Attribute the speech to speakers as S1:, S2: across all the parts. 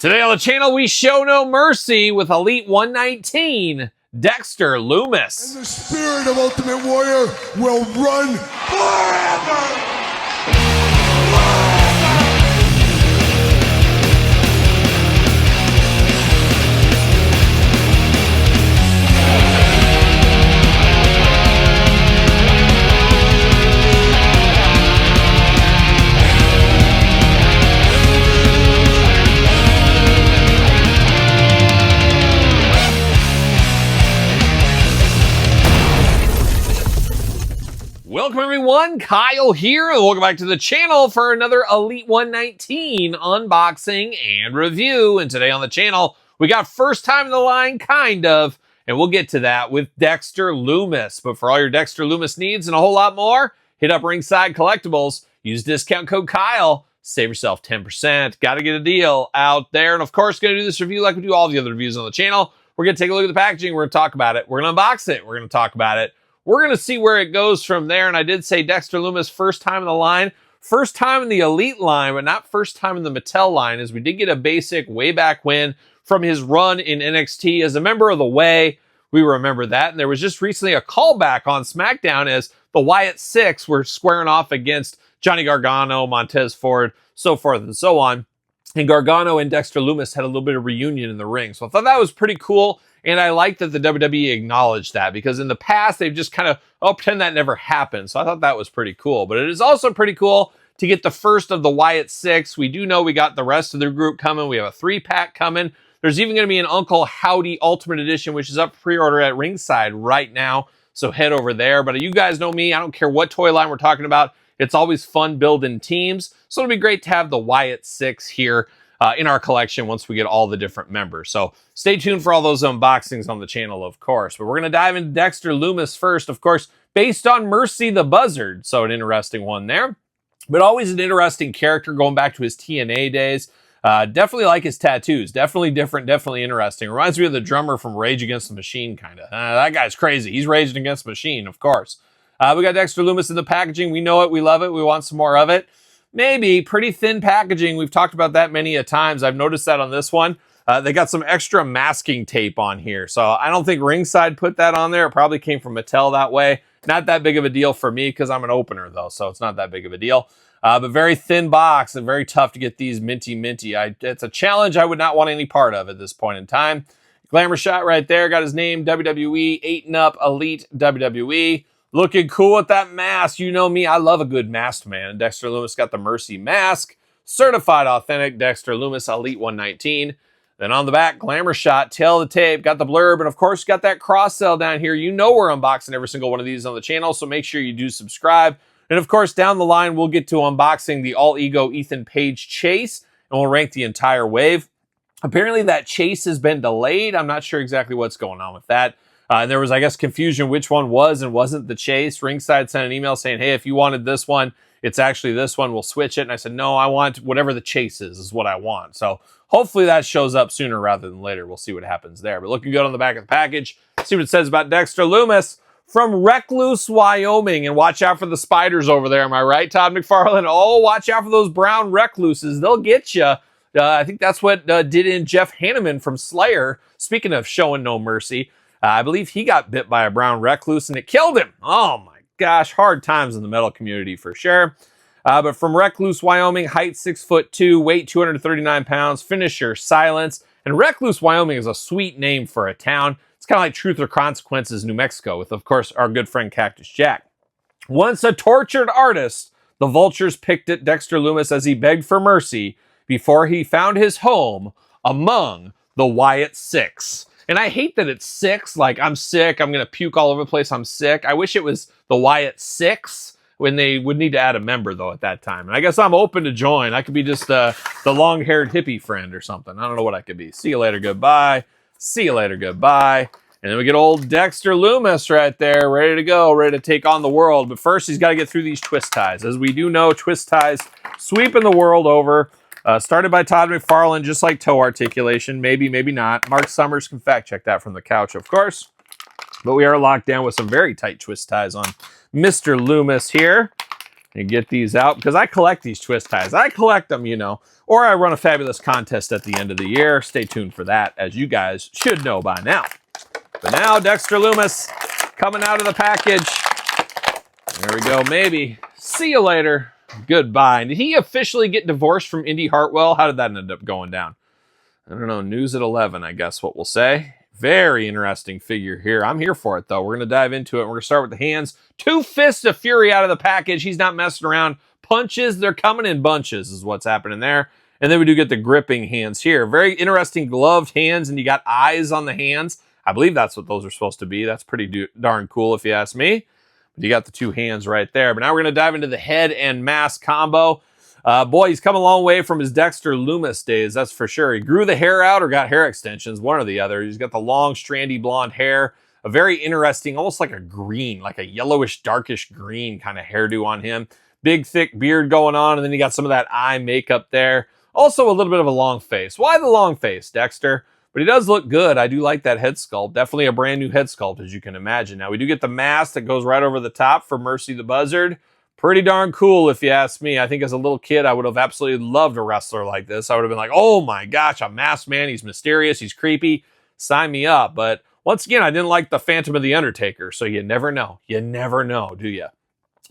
S1: Today on the channel, we show no mercy with Elite 119, Dexter Lumis.
S2: And the spirit of Ultimate Warrior will run forever!
S1: Welcome everyone, Kyle here, and welcome back to the channel for another Elite 119 unboxing and review. And today on the channel, we got first time in the line, kind of, and we'll get to that with Dexter Lumis. But for all your Dexter Lumis needs and a whole lot more, hit up Ringside Collectibles, use discount code Kyle, save yourself 10%. Got to get a deal out there. And of course, going to do this review like we do all the other reviews on the channel. We're going to take a look at the packaging, we're going to talk about it, we're going to unbox it, we're going to talk about it. We're going to see where it goes from there. And I did say Dexter Lumis first time in the line, first time in the Elite line, but not first time in the Mattel line, as we did get a basic way back when from his run in NXT as a member of the Way. We remember that. And there was just recently a callback on SmackDown as the Wyatt Six were squaring off against Johnny Gargano, Montez Ford, so forth and so on. And Gargano and Dexter Lumis had a little bit of reunion in the ring. So I thought that was pretty cool. And I like that the WWE acknowledged that, because in the past, they've just kind of, pretend that never happened. So I thought that was pretty cool. But it is also pretty cool to get the first of the Wyatt Six. We do know we got the rest of the group coming. We have a 3-pack coming. There's even going to be an Uncle Howdy Ultimate Edition, which is up for pre-order at Ringside right now. So head over there. But you guys know me. I don't care what toy line we're talking about. It's always fun building teams. So it'll be great to have the Wyatt Six here in our collection once we get all the different members. So stay tuned for all those unboxings on the channel, of course. But we're going to dive into Dexter Lumis first, of course, based on Mercy the Buzzard. So an interesting one there. But always an interesting character going back to his TNA days. Definitely like his tattoos. Definitely different, definitely interesting. Reminds me of the drummer from Rage Against the Machine, kind of. That guy's crazy. He's Rage Against the Machine, of course. We got Dexter Lumis in the packaging. We know it. We love it. We want some more of it. Maybe pretty thin packaging. We've talked about that many a times. I've noticed that on this one. They got some extra masking tape on here. So I don't think Ringside put that on there. It probably came from Mattel that way. Not that big of a deal for me because I'm an opener though. So it's not that big of a deal. But very thin box and very tough to get these minty. It's a challenge I would not want any part of at this point in time. Glamour shot right there. Got his name, WWE, 8-and-up Elite WWE. Looking cool with that mask. You know me, I love a good masked man. Dexter Lumis got the Mercy mask. Certified authentic Dexter Lumis Elite 119. Then on the back, glamour shot, tail of the tape, got the blurb, and of course, got that cross sell down here. You know we're unboxing every single one of these on the channel, so make sure you do subscribe. And of course, down the line, we'll get to unboxing the All Ego Ethan Page chase, and we'll rank the entire wave. Apparently, that chase has been delayed. I'm not sure exactly what's going on with that. And there was, I guess, confusion which one was and wasn't the chase. Ringside sent an email saying, hey, if you wanted this one, it's actually this one. We'll switch it. And I said, no, I want whatever the chase is what I want. So hopefully that shows up sooner rather than later. We'll see what happens there. But looking good on the back of the package. See what it says about Dexter Lumis from Recluse, Wyoming. And watch out for the spiders over there. Am I right, Todd McFarlane? Oh, watch out for those brown recluses. They'll get you. I think that's what did in Jeff Hanneman from Slayer. Speaking of showing no mercy. I believe he got bit by a brown recluse and it killed him. Oh my gosh, hard times in the metal community for sure. But from Recluse, Wyoming, height 6'2", weight 239 pounds, finisher Silence. And Recluse, Wyoming is a sweet name for a town. It's kind of like Truth or Consequences, New Mexico, with of course our good friend Cactus Jack. Once a tortured artist, the vultures picked at Dexter Lumis as he begged for mercy before he found his home among the Wyatt Six. And I hate that it's 6, like I'm sick, I'm going to puke all over the place, I'm sick. I wish it was the Wyatt Six when they would need to add a member, though, at that time. And I guess I'm open to join. I could be just the long-haired hippie friend or something. I don't know what I could be. See you later, goodbye. See you later, goodbye. And then we get old Dexter Lumis right there, ready to go, ready to take on the world. But first, he's got to get through these twist ties. As we do know, twist ties sweeping the world over. Started by Todd McFarlane, just like toe articulation. Maybe, maybe not. Mark Summers can fact check that from the couch, of course. But we are locked down with some very tight twist ties on Mr. Lumis here. and get these out because I collect these twist ties. I collect them, you know, or I run a fabulous contest at the end of the year. Stay tuned for that, as you guys should know by now. But now, Dexter Lumis coming out of the package. There we go, maybe. See you later. Goodbye. Did he officially get divorced from Indy Hartwell? How did that end up going down? I don't know. News at 11, I guess what we'll say. Very interesting figure here. I'm here for it, though. We're going to dive into it. We're going to start with the hands. 2 Fists of Fury out of the package. He's not messing around. Punches, they're coming in bunches is what's happening there. And then we do get the gripping hands here. Very interesting gloved hands, and you got eyes on the hands. I believe that's what those are supposed to be. That's pretty darn cool if you ask me. But you got the 2 hands right there. But now we're going to dive into the head and mask combo. Boy, he's come a long way from his Dexter Lumis days, that's for sure. He grew the hair out or got hair extensions, one or the other. He's got the long, strandy blonde hair, a very interesting, almost like a green, like a yellowish, darkish green kind of hairdo on him. Big, thick beard going on, and then you got some of that eye makeup there. Also a little bit of a long face. Why the long face, Dexter? But he does look good. I do like that head sculpt. Definitely a brand new head sculpt, as you can imagine. Now, we do get the mask that goes right over the top for Mercy the Buzzard. Pretty darn cool, if you ask me. I think as a little kid, I would have absolutely loved a wrestler like this. I would have been like, oh my gosh, a masked man. He's mysterious. He's creepy. Sign me up. But once again, I didn't like the Phantom of the Undertaker. So you never know. You never know, do you?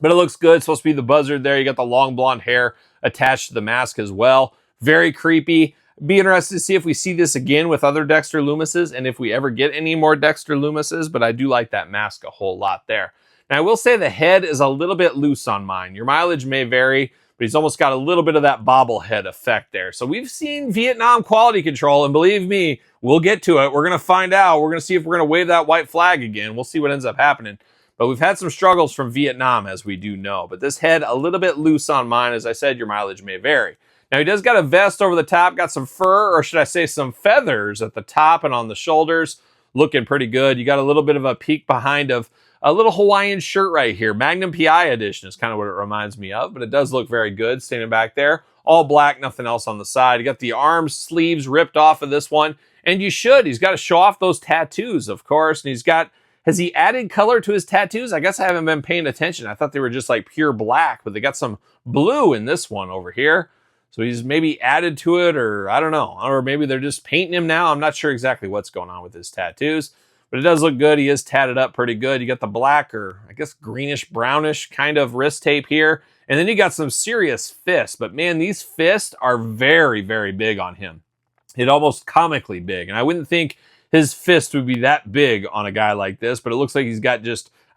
S1: But it looks good. It's supposed to be the Buzzard there. You got the long blonde hair attached to the mask as well. Very creepy. Be interested to see if we see this again with other Dexter Lumises and if we ever get any more Dexter Lumises. But I do like that mask a whole lot there. Now, I will say the head is a little bit loose on mine. Your mileage may vary, but he's almost got a little bit of that bobblehead effect there. So we've seen Vietnam quality control, and believe me, we'll get to it. We're going to find out. We're going to see if we're going to wave that white flag again. We'll see what ends up happening. But we've had some struggles from Vietnam, as we do know. But this head, a little bit loose on mine. As I said, your mileage may vary. Now, he does got a vest over the top, got some fur, or should I say some feathers at the top and on the shoulders. Looking pretty good. You got a little bit of a peek behind of a little Hawaiian shirt right here. Magnum PI edition is kind of what it reminds me of, but it does look very good standing back there. All black, nothing else on the side. You got the arms, sleeves ripped off of this one, and you should. He's got to show off those tattoos, of course, and has he added color to his tattoos? I guess I haven't been paying attention. I thought they were just like pure black, but they got some blue in this one over here. So he's maybe added to it, or I don't know. Or maybe they're just painting him now. I'm not sure exactly what's going on with his tattoos. But it does look good. He is tatted up pretty good. You got the black or I guess greenish, brownish kind of wrist tape here. And then you got some serious fists. But man, these fists are very, very big on him. It almost comically big. And I wouldn't think his fist would be that big on a guy like this. But it looks like he's got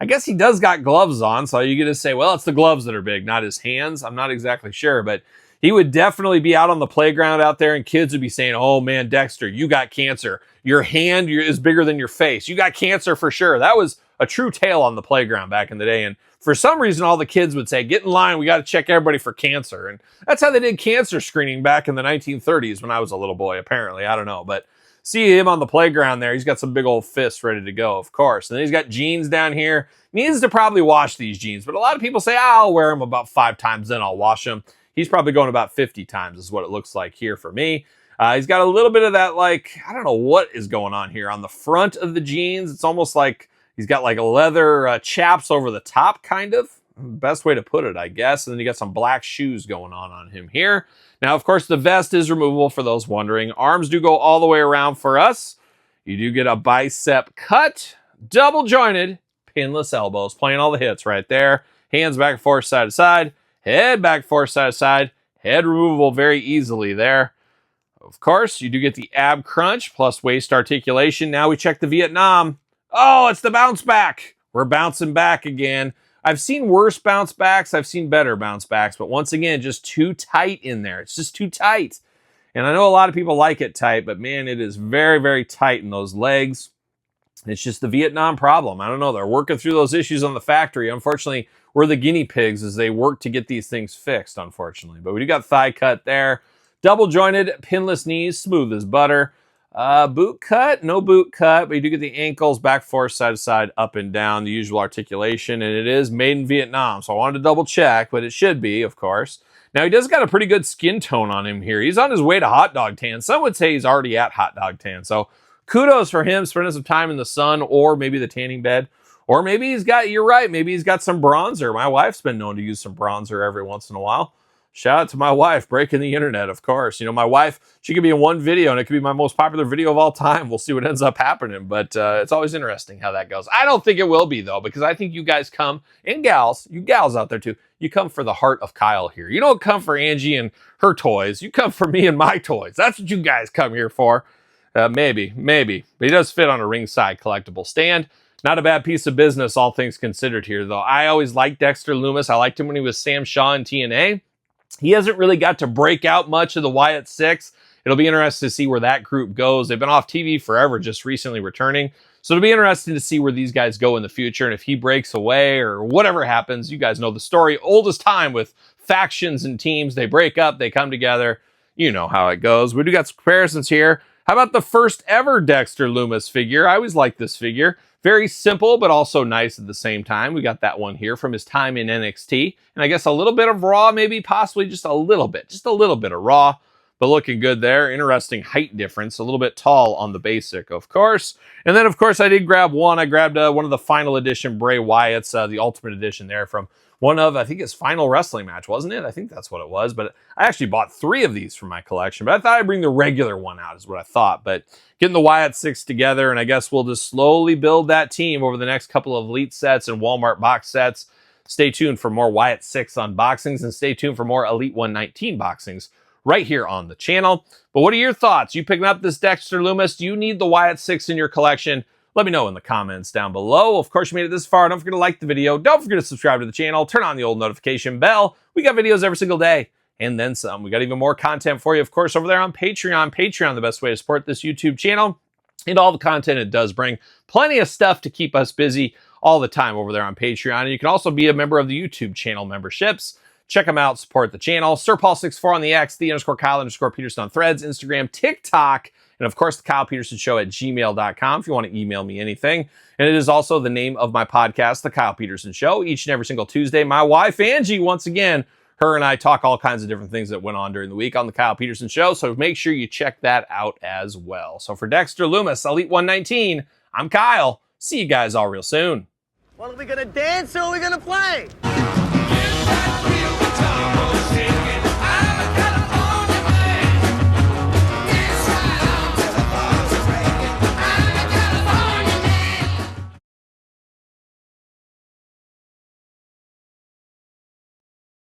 S1: I guess he does got gloves on. So you get to say, well, it's the gloves that are big, not his hands. I'm not exactly sure. But he would definitely be out on the playground out there and kids would be saying, oh man, Dexter, you got cancer. Your hand is bigger than your face. You got cancer for sure. That was a true tale on the playground back in the day. And for some reason, all the kids would say, get in line. We got to check everybody for cancer. And that's how they did cancer screening back in the 1930s when I was a little boy, apparently. I don't know. But see him on the playground there. He's got some big old fists ready to go, of course. And then he's got jeans down here. Needs to probably wash these jeans. But a lot of people say, I'll wear them about 5 times, then I'll wash them. He's probably going about 50 times is what it looks like here for me. He's got a little bit of that, like, I don't know what is going on here. On the front of the jeans, it's almost like he's got like a leather chaps over the top, kind of. Best way to put it, I guess. And then you got some black shoes going on him here. Now, of course, the vest is removable for those wondering. Arms do go all the way around for us. You do get a bicep cut, double jointed, pinless elbows, playing all the hits right there. Hands back and forth, side to side. Head back, forth, side to side. Head removable very easily there. Of course, you do get the ab crunch plus waist articulation. Now we check the Vietnam. Oh, it's the bounce back. We're bouncing back again. I've seen worse bounce backs. I've seen better bounce backs. But once again, just too tight in there. It's just too tight. And I know a lot of people like it tight, but man, it is very, very tight in those legs. It's just the Vietnam problem. I don't know. They're working through those issues on the factory. Unfortunately, we're the guinea pigs as they work to get these things fixed, unfortunately. But we do got thigh cut there. Double jointed, pinless knees, smooth as butter. Boot cut, no boot cut, but you do get the ankles back, forth, side to side, up and down, the usual articulation. And it is made in Vietnam. So I wanted to double check, but it should be, of course. Now, he does got a pretty good skin tone on him here. He's on his way to hot dog tan. Some would say he's already at hot dog tan. So kudos for him spending some time in the sun or maybe the tanning bed, Or maybe he's got, you're right, maybe he's got some bronzer. My wife's been known to use some bronzer every once in a while. Shout out to my wife, breaking the internet, of course. You know, my wife, she could be in one video and it could be my most popular video of all time. We'll see what ends up happening, but it's always interesting how that goes. I don't think it will be, though, because I think you guys come, and gals, you gals out there too, you come for the heart of Kyle here. You don't come for Angie and her toys. You come for me and my toys. That's what you guys come here for. Maybe. But he does fit on a ringside collectible stand. Not a bad piece of business, all things considered here, though. I always liked Dexter Lumis. I liked him when he was Sam Shaw in TNA. He hasn't really got to break out much of the Wyatt Six. It'll be interesting to see where that group goes. They've been off TV forever, just recently returning. So it'll be interesting to see where these guys go in the future. And if he breaks away or whatever happens, you guys know the story. Oldest time with factions and teams. They break up, they come together. You know how it goes. We do got some comparisons here. How about the first ever Dexter Lumis figure? I always liked this figure. Very simple, but also nice at the same time. We got that one here from his time in NXT. And I guess a little bit of Raw, maybe possibly just a little bit of Raw, but looking good there. Interesting height difference, a little bit tall on the basic, of course. And then, of course, I did grab one. I grabbed one of the final edition Bray Wyatt's, the Ultimate Edition there from one of, I think, his final wrestling match, wasn't it? I think that's what it was. But I actually bought 3 of these from my collection. But I thought I'd bring the regular one out is what I thought. But getting the Wyatt Six together, and I guess we'll just slowly build that team over the next couple of Elite sets and Walmart box sets. Stay tuned for more Wyatt Six unboxings, and stay tuned for more Elite 119 boxings right here on the channel. But what are your thoughts? You picking up this Dexter Lumis? Do you need the Wyatt Six in your collection? Let me know in the comments down below. Of course, you made it this far. Don't forget to like the video. Don't forget to subscribe to the channel. Turn on the old notification bell. We got videos every single day and then some. We got even more content for you, of course, over there on Patreon. Patreon, the best way to support this YouTube channel and all the content it does bring. Plenty of stuff to keep us busy all the time over there on Patreon. And you can also be a member of the YouTube channel memberships. Check them out. Support the channel. SirPaul64 on the X, _Kyle_Peterson on Threads, Instagram, TikTok, and of course, TheKylePetersonShow at gmail.com if you want to email me anything. And it is also the name of my podcast, The Kyle Peterson Show, each and every single Tuesday. My wife, Angie, once again, her and I talk all kinds of different things that went on during the week on The Kyle Peterson Show. So make sure you check that out as well. So for Dexter Lumis, Elite 119, I'm Kyle. See you guys all real soon.
S3: Well, are we going to dance or are we going to play?